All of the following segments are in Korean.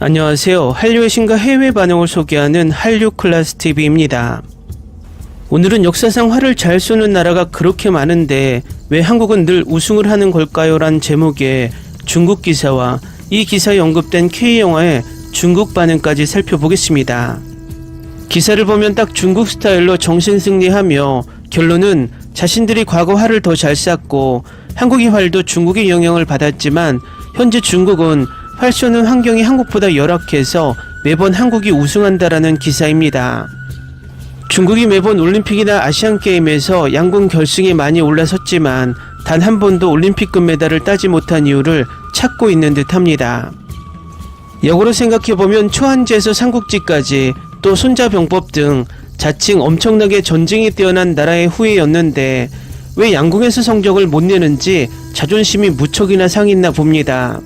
안녕하세요. 한류의 신과 해외 반응을 소개하는 한류클래스TV입니다. 오늘은 역사상 활을 잘 쏘는 나라가 그렇게 많은데 왜 한국은 늘 우승을 하는 걸까요? 란 제목의 중국 기사와 이 기사에 언급된 K영화의 중국 반응까지 살펴보겠습니다. 기사를 보면 딱 중국 스타일로 정신승리하며 결론은 자신들이 과거 활을 더 잘 쐈고 한국의 활도 중국의 영향을 받았지만 현재 중국은 활 쏘는 환경이 한국보다 열악해서 매번 한국이 우승한다라는 기사입니다. 중국이 매번 올림픽이나 아시안게임에서 양궁 결승에 많이 올라섰지만 단 한 번도 올림픽 금메달을 따지 못한 이유를 찾고 있는 듯합니다. 역으로 생각해보면 초한지에서 삼국지까지 또 손자병법 등 자칭 엄청나게 전쟁이 뛰어난 나라의 후예였는데 왜 양궁에서 성적을 못 내는지 자존심이 무척이나 상했나 봅니다.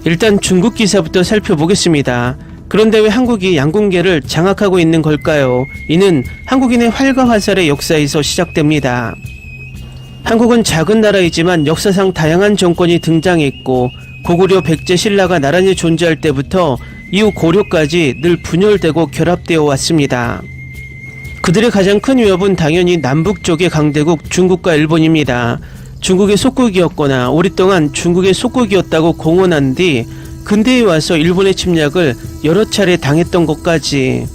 일단 중국 기사부터 살펴보겠습니다. 그런데 왜 한국이 양궁계를 장악하고 있는 걸까요? 이는 한국인의 활과 화살의 역사에서 시작됩니다. 한국은 작은 나라이지만 역사상 다양한 정권이 등장했고 고구려 백제 신라가 나란히 존재할 때부터 이후 고려까지 늘 분열되고 결합되어 왔습니다. 그들의 가장 큰 위협은 당연히 남북 쪽의 강대국 중국과 일본입니다. 중국의 속국이었거나 오랫동안 중국의 속국이었다고 공언한 뒤 근대에 와서 일본의 침략을 여러 차례 당했던 것까지.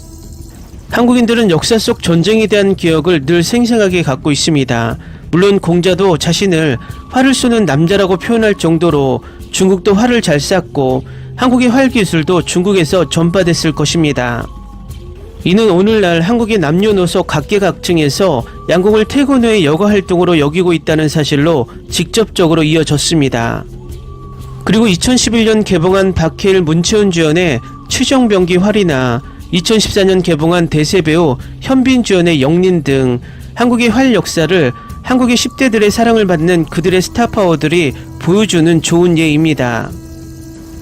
한국인들은 역사 속 전쟁에 대한 기억을 늘 생생하게 갖고 있습니다. 물론 공자도 자신을 활을 쏘는 남자라고 표현할 정도로 중국도 활을 잘 쐈고 한국의 활 기술도 중국에서 전파됐을 것입니다. 이는 오늘날 한국의 남녀노소 각계각층에서 양궁을 태고노의 여가활동으로 여기고 있다는 사실로 직접적으로 이어졌습니다. 그리고 2011년 개봉한 박해일 문채원 주연의 최정병기 활이나 2014년 개봉한 대세배우 현빈 주연의 영린 등 한국의 활 역사를 한국의 10대들의 사랑을 받는 그들의 스타파워들이 보여주는 좋은 예입니다.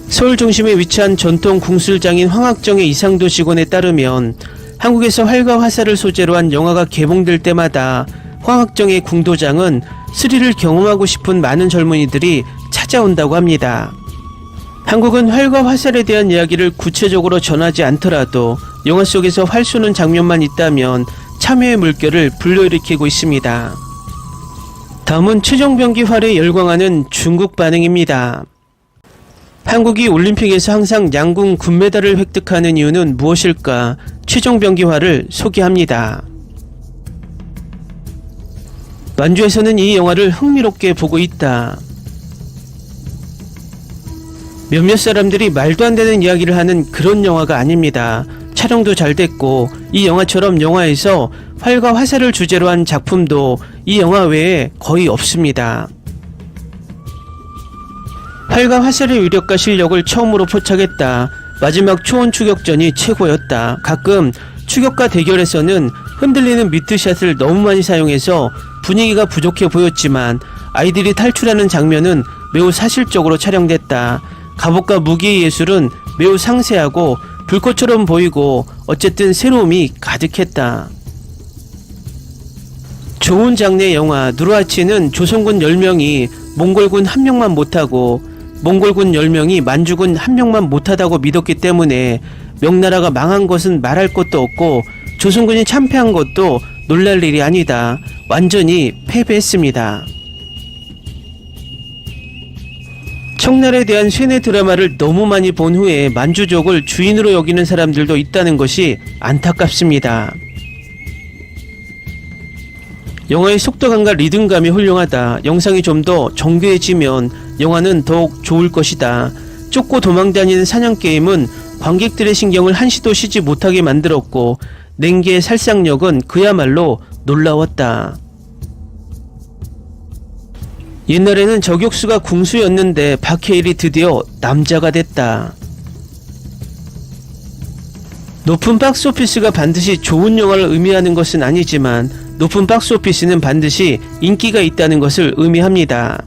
서울 중심에 위치한 전통 궁술장인 황학정의 이상도 직원에 따르면 한국에서 활과 화살을 소재로 한 영화가 개봉될 때마다 황학정의 궁도장은 스릴을 경험하고 싶은 많은 젊은이들이 찾아온다고 합니다. 한국은 활과 화살에 대한 이야기를 구체적으로 전하지 않더라도 영화 속에서 활 쏘는 장면만 있다면 참여의 물결을 불러일으키고 있습니다. 다음은 최정병기 활에 열광하는 중국 반응입니다. 한국이 올림픽에서 항상 양궁 금메달을 획득하는 이유는 무엇일까? 최정병기 활을 소개합니다. 만주에서는 이 영화를 흥미롭게 보고 있다. 몇몇 사람들이 말도 안 되는 이야기를 하는 그런 영화가 아닙니다. 촬영도 잘 됐고 이 영화처럼 영화에서 활과 화살을 주제로 한 작품도 이 영화 외에 거의 없습니다. 활과 화살의 위력과 실력을 처음으로 포착했다. 마지막 초원 추격전이 최고였다. 가끔 추격과 대결에서는 흔들리는 미트샷을 너무 많이 사용해서 분위기가 부족해 보였지만 아이들이 탈출하는 장면은 매우 사실적으로 촬영됐다. 갑옷과 무기의 예술은 매우 상세하고 불꽃처럼 보이고 어쨌든 새로움이 가득했다. 좋은 장르의 영화 누르하치는 조선군 10명이 몽골군 1명만 못하고 몽골군 10명이 만주군 1명만 못하다고 믿었기 때문에 명나라가 망한 것은 말할 것도 없고 조선군이 참패한 것도 놀랄 일이 아니다. 완전히 패배했습니다. 청나라에 대한 쇠뇌 드라마를 너무 많이 본 후에 만주족을 주인으로 여기는 사람들도 있다는 것이 안타깝습니다. 영화의 속도감과 리듬감이 훌륭하다. 영상이 좀 더 정교해지면 영화는 더욱 좋을 것이다. 쫓고 도망다니는 사냥게임은 관객들의 신경을 한시도 쉬지 못하게 만들었고 냉기의 살상력은 그야말로 놀라웠다. 옛날에는 저격수가 궁수였는데 박해일이 드디어 남자가 됐다. 높은 박스오피스가 반드시 좋은 영화를 의미하는 것은 아니지만 높은 박스오피스는 반드시 인기가 있다는 것을 의미합니다.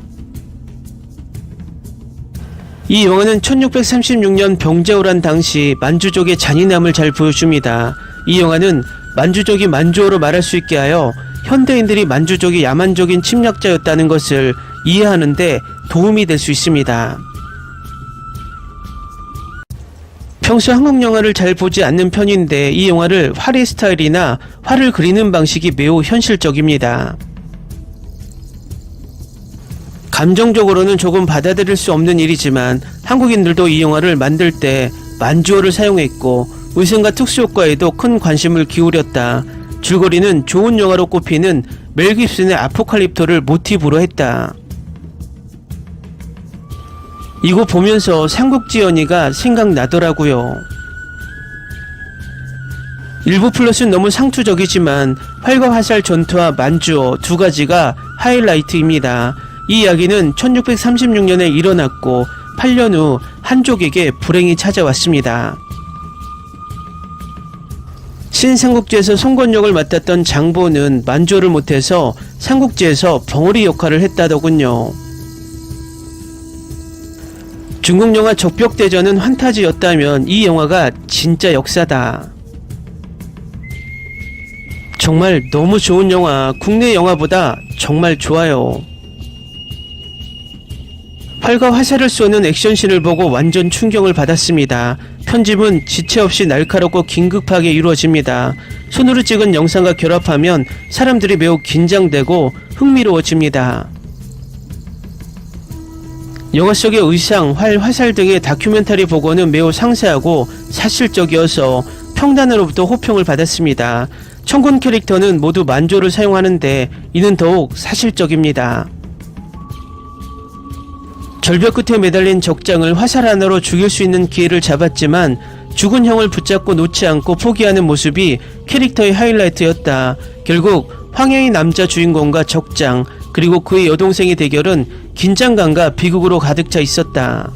이 영화는 1636년 병자호란 당시 만주족의 잔인함을 잘 보여줍니다. 이 영화는 만주족이 만주어로 말할 수 있게 하여 현대인들이 만주족이 야만적인 침략자였다는 것을 이해하는 데 도움이 될 수 있습니다. 평소 한국 영화를 잘 보지 않는 편인데 이 영화를 활의 스타일이나 활을 그리는 방식이 매우 현실적입니다. 감정적으로는 조금 받아들일 수 없는 일이지만 한국인들도 이 영화를 만들 때 만주어를 사용했고 의상과 특수효과에도 큰 관심을 기울였다. 줄거리는 좋은 영화로 꼽히는 멜 깁슨의 아포칼립토를 모티브로 했다. 이거 보면서 삼국지 연희가 생각나더라고요. 일부 플롯은 너무 상투적이지만 활과 화살 전투와 만주어 두 가지가 하이라이트입니다. 이 이야기는 1636년에 일어났고 8년 후 한족에게 불행이 찾아왔습니다. 신삼국지에서 송건 역을 맡았던 장보는 만주어를 못해서 삼국지에서 벙어리 역할을 했다더군요. 중국 영화 적벽대전은 환타지였다면 이 영화가 진짜 역사다. 정말 너무 좋은 영화, 국내 영화보다 정말 좋아요. 활과 화살을 쏘는 액션씬을 보고 완전 충격을 받았습니다. 편집은 지체 없이 날카롭고 긴급하게 이루어집니다. 손으로 찍은 영상과 결합하면 사람들이 매우 긴장되고 흥미로워집니다. 영화 속의 의상, 활, 화살 등의 다큐멘터리 보고는 매우 상세하고 사실적이어서 평단으로부터 호평을 받았습니다. 청군 캐릭터는 모두 만조를 사용하는데 이는 더욱 사실적입니다. 절벽 끝에 매달린 적장을 화살 하나로 죽일 수 있는 기회를 잡았지만 죽은 형을 붙잡고 놓지 않고 포기하는 모습이 캐릭터의 하이라이트였다. 결국 황해의 남자 주인공과 적장 그리고 그의 여동생의 대결은 긴장감과 비극으로 가득 차 있었다.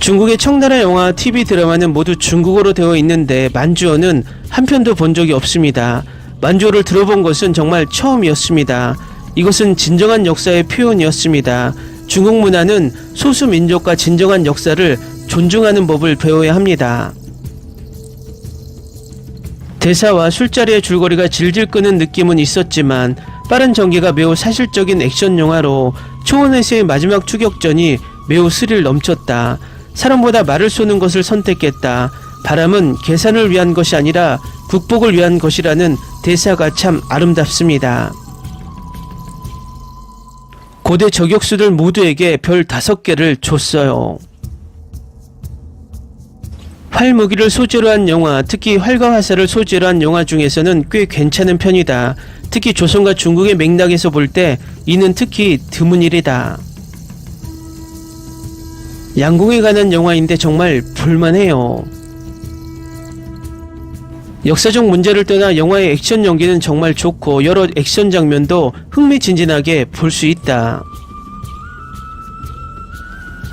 중국의 청나라 영화, TV 드라마는 모두 중국어로 되어 있는데 만주어는 한 편도 본 적이 없습니다. 만주어를 들어본 것은 정말 처음이었습니다. 이것은 진정한 역사의 표현이었습니다. 중국 문화는 소수 민족과 진정한 역사를 존중하는 법을 배워야 합니다. 대사와 술자리의 줄거리가 질질 끄는 느낌은 있었지만 빠른 전개가 매우 사실적인 액션 영화로 초원에서의 마지막 추격전이 매우 스릴 넘쳤다. 사람보다 말을 쏘는 것을 선택했다. 바람은 계산을 위한 것이 아니라 국복을 위한 것이라는 대사가 참 아름답습니다. 고대 저격수들 모두에게 별 5개를 줬어요. 활무기를 소재로 한 영화, 특히 활과 화살을 소재로 한 영화 중에서는 꽤 괜찮은 편이다. 특히 조선과 중국의 맥락에서 볼 때 이는 특히 드문 일이다. 양궁에 관한 영화인데 정말 볼만해요. 역사적 문제를 떠나 영화의 액션 연기는 정말 좋고 여러 액션 장면도 흥미진진하게 볼 수 있다.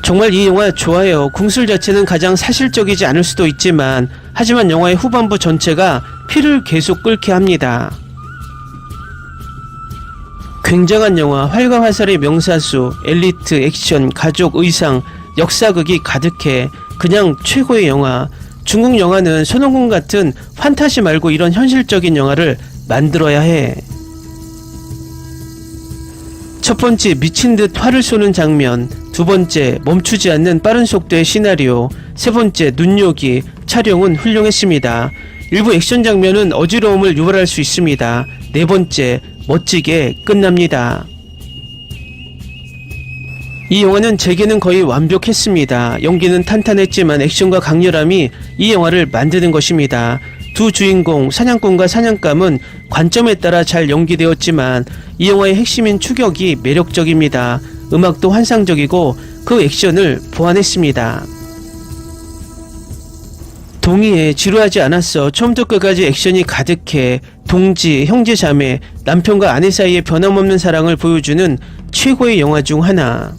정말 이 영화 좋아요. 궁술 자체는 가장 사실적이지 않을 수도 있지만 하지만 영화의 후반부 전체가 피를 계속 끓게 합니다. 굉장한 영화, 활과 화살의 명사수, 엘리트, 액션, 가족, 의상, 역사극이 가득해 그냥 최고의 영화. 중국 영화는 손오공 같은 판타지 말고 이런 현실적인 영화를 만들어야 해. 첫 번째, 미친 듯 활을 쏘는 장면. 두 번째, 멈추지 않는 빠른 속도의 시나리오. 세 번째, 눈요기. 촬영은 훌륭했습니다. 일부 액션 장면은 어지러움을 유발할 수 있습니다. 네 번째, 멋지게 끝납니다. 이 영화는 제게는 거의 완벽했습니다. 연기는 탄탄했지만 액션과 강렬함이 이 영화를 만드는 것입니다. 두 주인공 사냥꾼과 사냥감은 관점에 따라 잘 연기되었지만 이 영화의 핵심인 추격이 매력적입니다. 음악도 환상적이고 그 액션을 보완했습니다. 동의해, 지루하지 않았어. 처음부터 끝까지 액션이 가득해. 동지, 형제 자매, 남편과 아내 사이의 변함없는 사랑을 보여주는 최고의 영화 중 하나.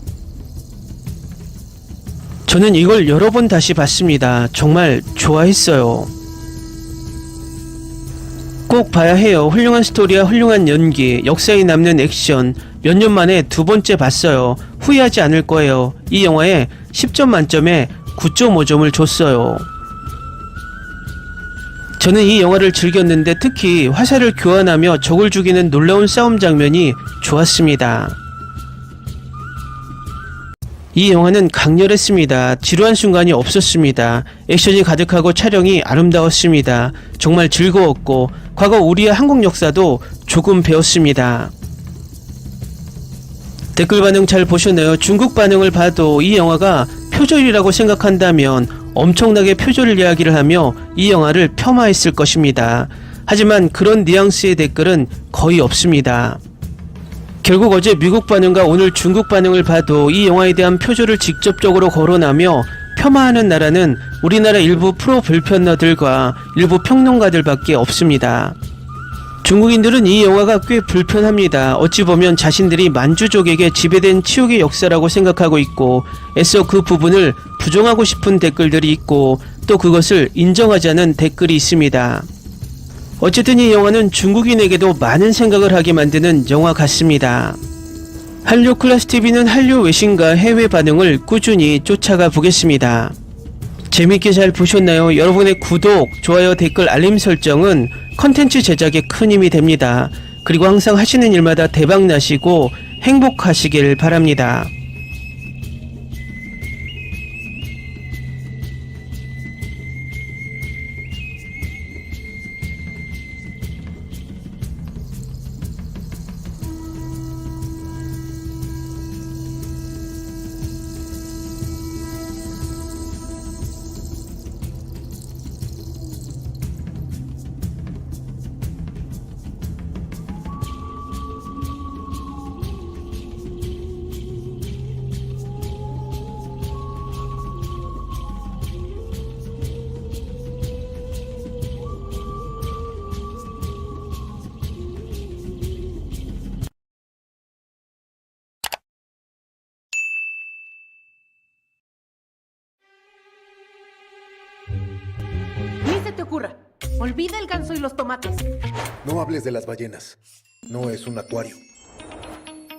저는 이걸 여러 번 다시 봤습니다. 정말 좋아했어요. 꼭 봐야 해요. 훌륭한 스토리와 훌륭한 연기, 역사에 남는 액션. 몇 년 만에 두 번째 봤어요. 후회하지 않을 거예요. 이 영화에 10점 만점에 9.5점을 줬어요. 저는 이 영화를 즐겼는데 특히 화살을 교환하며 적을 죽이는 놀라운 싸움 장면이 좋았습니다. 이 영화는 강렬했습니다. 지루한 순간이 없었습니다. 액션이 가득하고 촬영이 아름다웠습니다. 정말 즐거웠고 과거 우리의 한국 역사도 조금 배웠습니다. 댓글 반응 잘 보셨나요? 중국 반응을 봐도 이 영화가 표절이라고 생각한다면 엄청나게 표절 이야기를 하며 이 영화를 폄하했을 것입니다. 하지만 그런 뉘앙스의 댓글은 거의 없습니다. 결국 어제 미국 반응과 오늘 중국 반응을 봐도 이 영화에 대한 표절을 직접적으로 거론하며 폄하하는 나라는 우리나라 일부 프로 불편러들과 일부 평론가들밖에 없습니다. 중국인들은 이 영화가 꽤 불편합니다. 어찌 보면 자신들이 만주족에게 지배된 치욕의 역사라고 생각하고 있고 애써 그 부분을 부정하고 싶은 댓글들이 있고 또 그것을 인정하지 않은 댓글이 있습니다. 어쨌든 이 영화는 중국인에게도 많은 생각을 하게 만드는 영화 같습니다. 한류 클래스TV는 한류 외신과 해외 반응을 꾸준히 쫓아가 보겠습니다. 재밌게 잘 보셨나요? 여러분의 구독, 좋아요, 댓글, 알림 설정은 컨텐츠 제작에 큰 힘이 됩니다. 그리고 항상 하시는 일마다 대박 나시고 행복하시길 바랍니다. Ni se te ocurra. Olvida el ganso y los tomates. No hables de las ballenas. No es un acuario.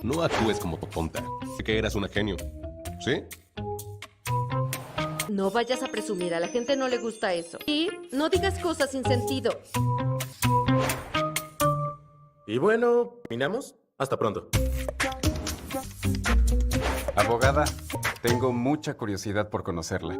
No actúes como tonta. Sé que eras una genio. ¿Sí? No vayas a presumir, a la gente no le gusta eso. Y no digas cosas sin sentido. Y bueno, ¿terminamos? Hasta pronto. Abogada, tengo mucha curiosidad por conocerla.